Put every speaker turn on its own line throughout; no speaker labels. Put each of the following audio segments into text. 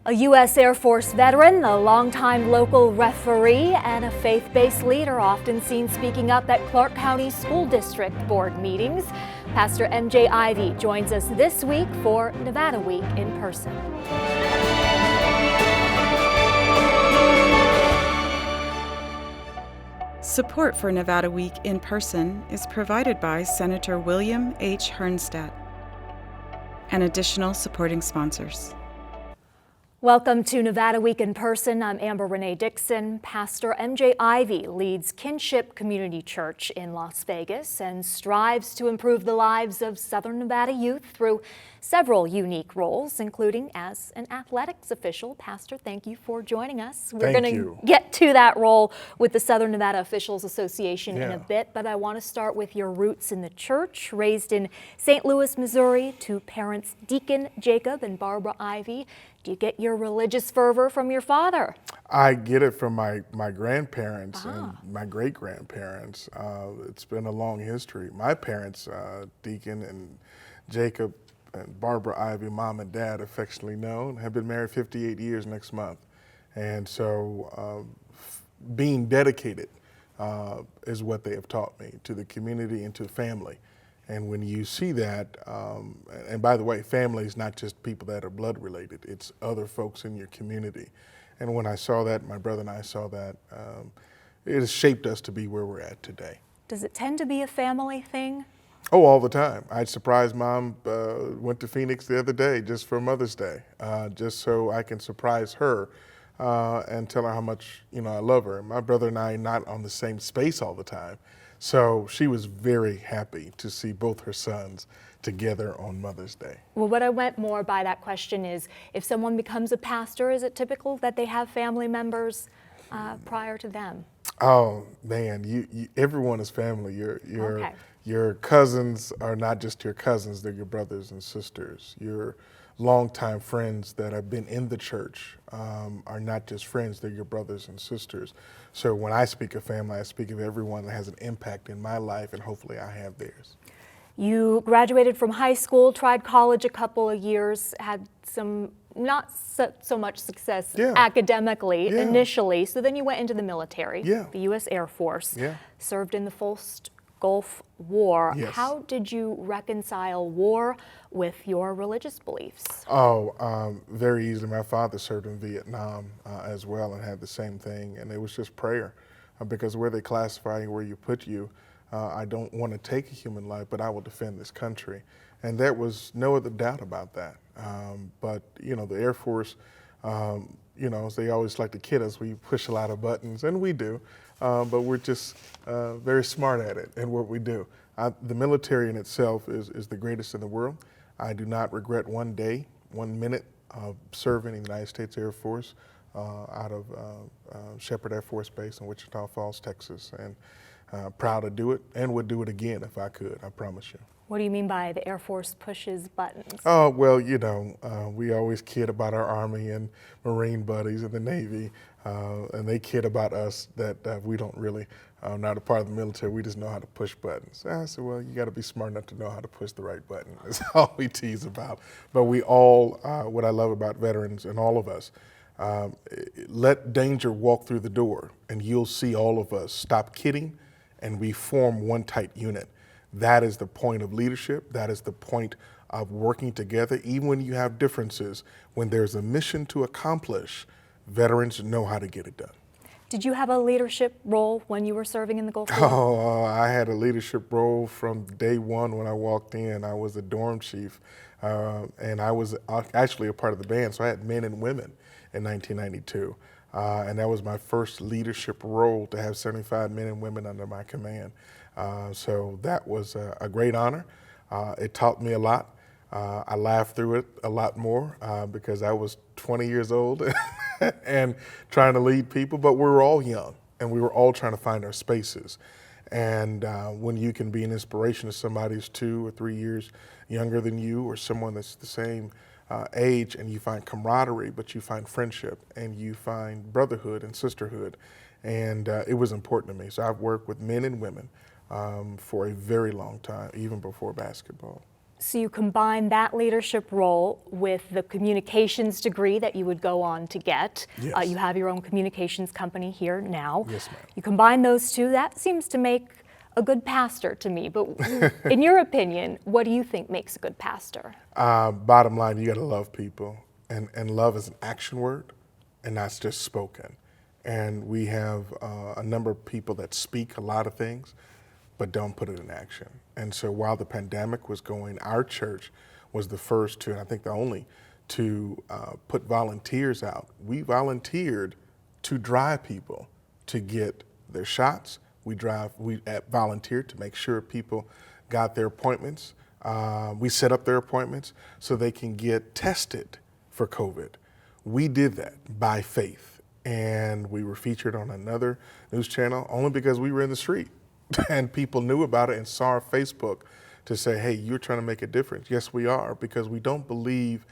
A U.S. Air Force veteran, a longtime local referee, and a faith-based leader often seen speaking up at Clark County School District Board meetings. Pastor M.J. Ivy joins us this week for Nevada Week in person.
Support for Nevada Week in person is provided by Senator William H. Hernnstedt and additional supporting sponsors.
Welcome to Nevada Week in Person. I'm Amber Renee Dixon. Pastor M.J. Ivy leads Kinship Community Church in Las Vegas and strives to improve the lives of Southern Nevada youth through several unique roles, including as an athletics official. Pastor, thank you for joining us. We're going to get to that role with the Southern Nevada Officials Association in a bit, but I want to start with your roots in the church. Raised in St. Louis, Missouri, to parents Deacon Jacob and Barbara Ivy. Do you get your religious fervor from your father?
I get it from my grandparents and my great-grandparents. It's been a long history. My parents, Deacon and Jacob and Barbara Ivy, mom and dad, affectionately known, have been married 58 years next month. And so being dedicated is what they have taught me to the community and to family. And when you see that, and by the way, family is not just people that are blood related, it's other folks in your community. And when I saw that, my brother and I saw that, it has shaped us to be where we're at today.
Does it tend to be a family thing?
Oh, all the time. I surprised mom, went to Phoenix the other day just for Mother's Day, just so I can surprise her and tell her how much, I love her. My brother and I are not on the same space all the time. So she was very happy to see both her sons together on Mother's Day.
Well, what I went more by that question is, if someone becomes a pastor, is it typical that they have family members prior to them?
Oh man, everyone is family. Your cousins are not just your cousins; they're your brothers and sisters. Your longtime friends that have been in the church are not just friends; they're your brothers and sisters. So when I speak of family, I speak of everyone that has an impact in my life, and hopefully I have theirs.
You graduated from high school, tried college a couple of years, had some not so much success academically initially, so then you went into the military, the U.S. Air Force, served in the first Gulf War.
Yes.
How did you reconcile war with your religious beliefs?
Very easily. My father served in Vietnam as well and had the same thing, and it was just prayer, because where they classify you, where you put you, I don't want to take a human life, but I will defend this country. And there was no other doubt about that. But the Air Force, they always like to kid us, we push a lot of buttons, and we do. But we're just very smart at it and what we do. The military in itself is the greatest in the world. I do not regret one day, 1 minute of serving in the United States Air Force out of Shepherd Air Force Base in Wichita Falls, Texas. And proud to do it and would do it again if I could, I promise you.
What do you mean by the Air Force pushes buttons?
Oh, well, we always kid about our Army and Marine buddies and the Navy, and they kid about us that we don't really, not a part of the military, we just know how to push buttons. I said, well, you got to be smart enough to know how to push the right button. That's all we tease about. But we all, what I love about veterans and all of us, let danger walk through the door and you'll see all of us stop kidding and we form one tight unit. That is the point of leadership. That is the point of working together. Even when you have differences, when there's a mission to accomplish, veterans know how to get it done.
Did you have a leadership role when you were serving in the Gulf War?
Oh, I had a leadership role from day one when I walked in. I was a dorm chief, and I was actually a part of the band, so I had men and women in 1992. And that was my first leadership role, to have 75 men and women under my command. So that was a great honor. It taught me a lot. I laughed through it a lot more because I was 20 years old and trying to lead people, but we were all young and we were all trying to find our spaces. And when you can be an inspiration to somebody who's 2 or 3 years younger than you, or someone that's the same age, and you find camaraderie, but you find friendship and you find brotherhood and sisterhood. And it was important to me. So I've worked with men and women for a very long time, even before basketball.
So you combine that leadership role with the communications degree that you would go on to get.
Yes.
You have your own communications company here now.
Yes, ma'am.
You combine those two, that seems to make a good pastor to me. But in your opinion, what do you think makes a good pastor?
Bottom line, you got to love people. And love is an action word, and that's just spoken. And we have a number of people that speak a lot of things, but don't put it in action. And so while the pandemic was going, our church was the first to, and I think the only, to put volunteers out. We volunteered to drive people to get their shots. We volunteered to make sure people got their appointments. We set up their appointments so they can get tested for COVID. We did that by faith. And we were featured on another news channel only because we were in the street and people knew about it and saw our Facebook to say, hey, you're trying to make a difference. Yes, we are, because we don't believe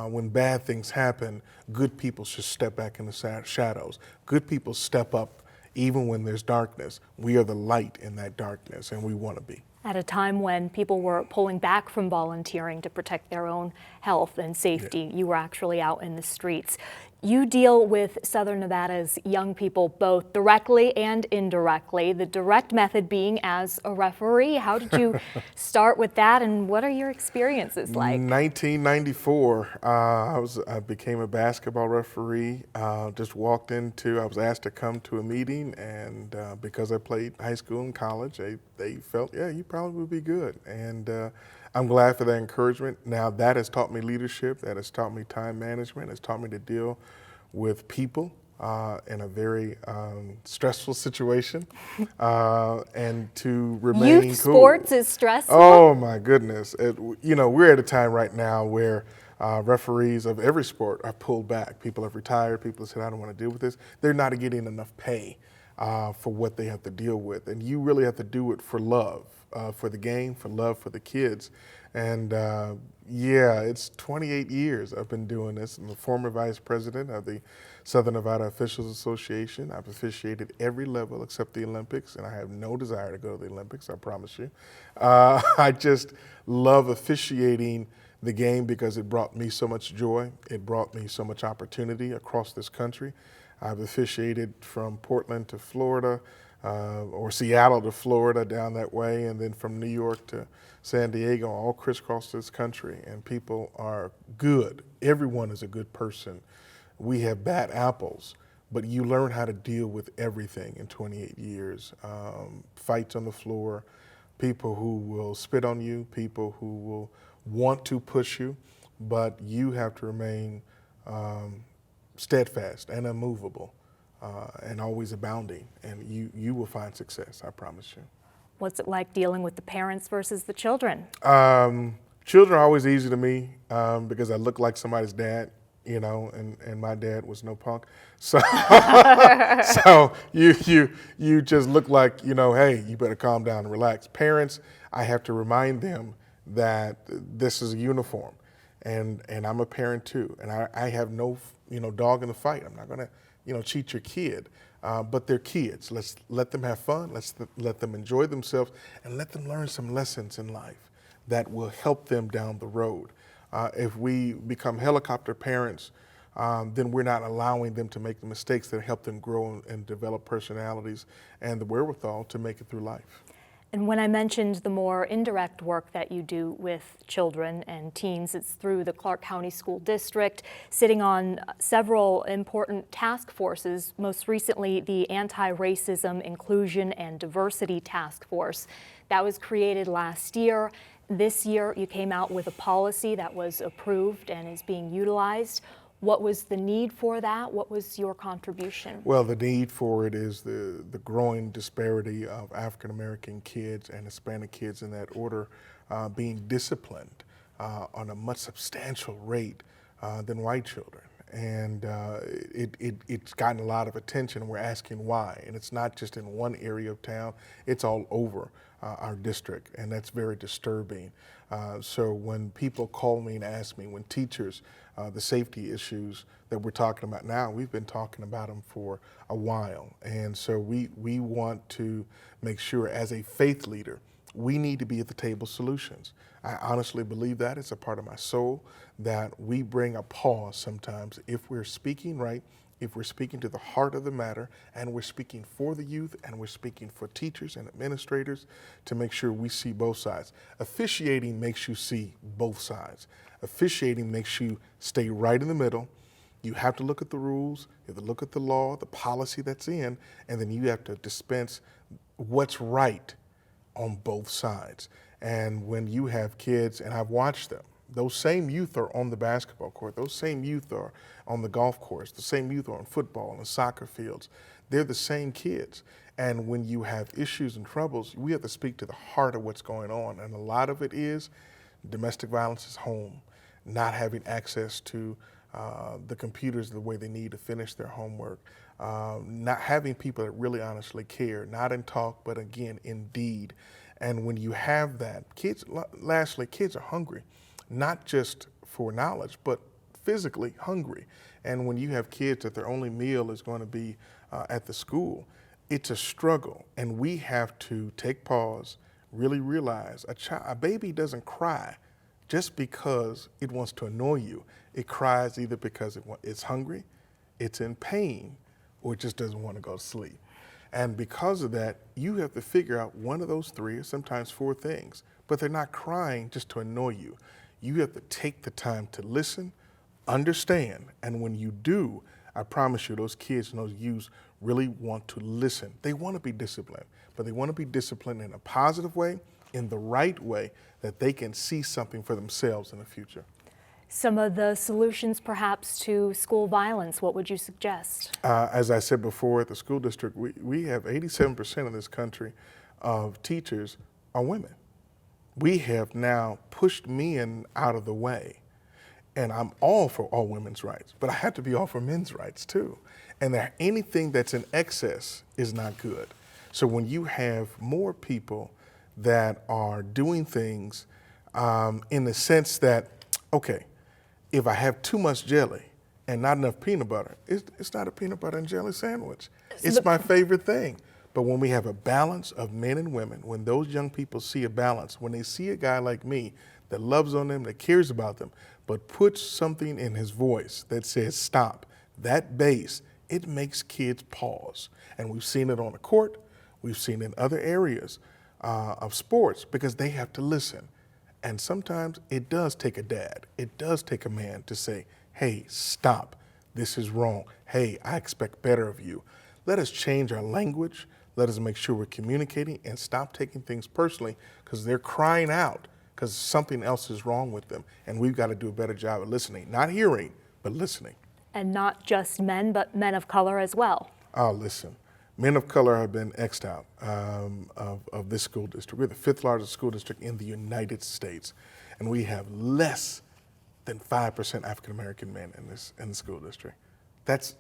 when bad things happen, good people should step back in the shadows. Good people step up even when there's darkness. We are the light in that darkness, and we want to be.
At a time when people were pulling back from volunteering to protect their own health and safety, you were actually out in the streets. You deal with Southern Nevada's young people both directly and indirectly, the direct method being as a referee. How did you start with that, and what are your experiences like?
1994, I became a basketball referee. I was asked to come to a meeting, and because I played high school and college, they felt, yeah, you probably would be good. And I'm glad for that encouragement. Now that has taught me leadership, that has taught me time management, has taught me to deal with people in a very stressful situation and to remain
Youth
cool.
sports is stressful?
Oh my goodness. We're at a time right now where referees of every sport are pulled back. People have retired, people have said, I don't want to deal with this. They're not getting enough pay for what they have to deal with. And you really have to do it for love, for the game, for love for the kids. And it's 28 years I've been doing this. I'm the former vice president of the Southern Nevada Officials Association. I've officiated every level except the Olympics, and I have no desire to go to the Olympics, I promise you. I just love officiating the game because it brought me so much joy. It brought me so much opportunity across this country. I've officiated from Portland to Florida, or Seattle to Florida, down that way, and then from New York to San Diego, all crisscross this country. And people are good. Everyone is a good person. We have bad apples, but you learn how to deal with everything in 28 years. Fights on the floor, people who will spit on you, people who will want to push you, but you have to remain steadfast and unmovable and always abounding, and you will find success, I promise you.
What's it like dealing with the parents versus the children?
Children are always easy to me because I look like somebody's dad, and my dad was no punk. So, so you just look like, hey, you better calm down and relax. Parents, I have to remind them that this is a uniform, and I'm a parent too, and I have no dog in the fight. I'm not gonna cheat your kid, but they're kids. Let's let them have fun. Let's let them enjoy themselves, and let them learn some lessons in life that will help them down the road. If we become helicopter parents, then we're not allowing them to make the mistakes that help them grow and develop personalities and the wherewithal to make it through life.
And when I mentioned the more indirect work that you do with children and teens, it's through the Clark County School District, sitting on several important task forces, most recently the Antiracism, Inclusion, and Diversity Task Force. That was created last year. This year you came out with a policy that was approved and is being utilized. What was the need for that? What was your contribution?
Well, the need for it is the growing disparity of African American kids and Hispanic kids in that order being disciplined on a much substantial rate than white children. And it's gotten a lot of attention, and we're asking why. And it's not just in one area of town, it's all over our district, and that's very disturbing. So when people call me and ask me, when teachers, the safety issues that we're talking about now, we've been talking about them for a while. And so we want to make sure, as a faith leader, we need to be at the table solutions. I honestly believe that. It's a part of my soul that we bring a pause sometimes if we're speaking right, if we're speaking to the heart of the matter, and we're speaking for the youth, and we're speaking for teachers and administrators to make sure we see both sides. Officiating makes you see both sides. Officiating makes you stay right in the middle. You have to look at the rules, you have to look at the law, the policy that's in, and then you have to dispense what's right on both sides. And when you have kids, and I've watched them, those same youth are on the basketball court, those same youth are on the golf course, the same youth are on football and the soccer fields. They're the same kids. And when you have issues and troubles, we have to speak to the heart of what's going on. And a lot of it is domestic violence is home, not having access to the computers the way they need to finish their homework, not having people that really honestly care, not in talk, but again, in deed. And when you have that, lastly, kids are hungry, not just for knowledge, but physically hungry. And when you have kids that their only meal is going to be at the school, it's a struggle. And we have to take pause, really realize a baby doesn't cry just because it wants to annoy you. It cries either because it's hungry, it's in pain, or it just doesn't want to go to sleep. And because of that, you have to figure out one of those three or sometimes four things, but they're not crying just to annoy you. You have to take the time to listen, understand, and when you do, I promise you, those kids and those youths really want to listen. They want to be disciplined, but they want to be disciplined in a positive way, in the right way, that they can see something for themselves in the future.
Some of the solutions perhaps to school violence, what would you suggest?
As I said before, at the school district, we have 87% of this country of teachers are women. We have now pushed men out of the way. And I'm all for all women's rights, but I have to be all for men's rights too. And that anything that's in excess is not good. So when you have more people that are doing things in the sense that, okay, if I have too much jelly and not enough peanut butter, it's not a peanut butter and jelly sandwich. It's my favorite thing. But when we have a balance of men and women, when those young people see a balance, when they see a guy like me that loves on them, that cares about them, but puts something in his voice that says stop, that bass, it makes kids pause. And we've seen it on the court, we've seen it in other areas of sports, because they have to listen. And sometimes it does take a dad, it does take a man to say, hey, stop, this is wrong. Hey, I expect better of you. Let us change our language. Let us make sure we're communicating and stop taking things personally, because they're crying out because something else is wrong with them. And we've got to do a better job of listening, not hearing, but listening.
And not just men, but men of color as well.
Oh, listen, men of color have been X'd out of this school district. We're the 5th largest school district in the United States, and we have less than 5% African-American men in the school district. That's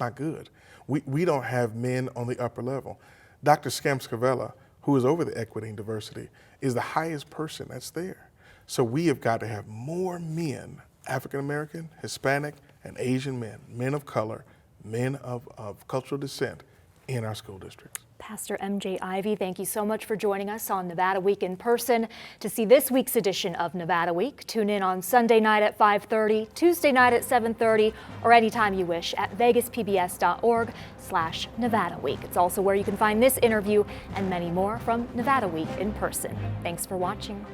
not good. We don't have men on the upper level. Dr. Scamscavella, who is over the equity and diversity, is the highest person that's there. So we have got to have more men, African-American, Hispanic, and Asian men of color, men of cultural descent in our school districts.
Pastor M.J. Ivy, thank you so much for joining us on Nevada Week in person. To see this week's edition of Nevada Week, tune in on Sunday night at 5:30, Tuesday night at 7:30, or anytime you wish at vegaspbs.org/Nevada Week. It's also where you can find this interview and many more from Nevada Week in person. Thanks for watching.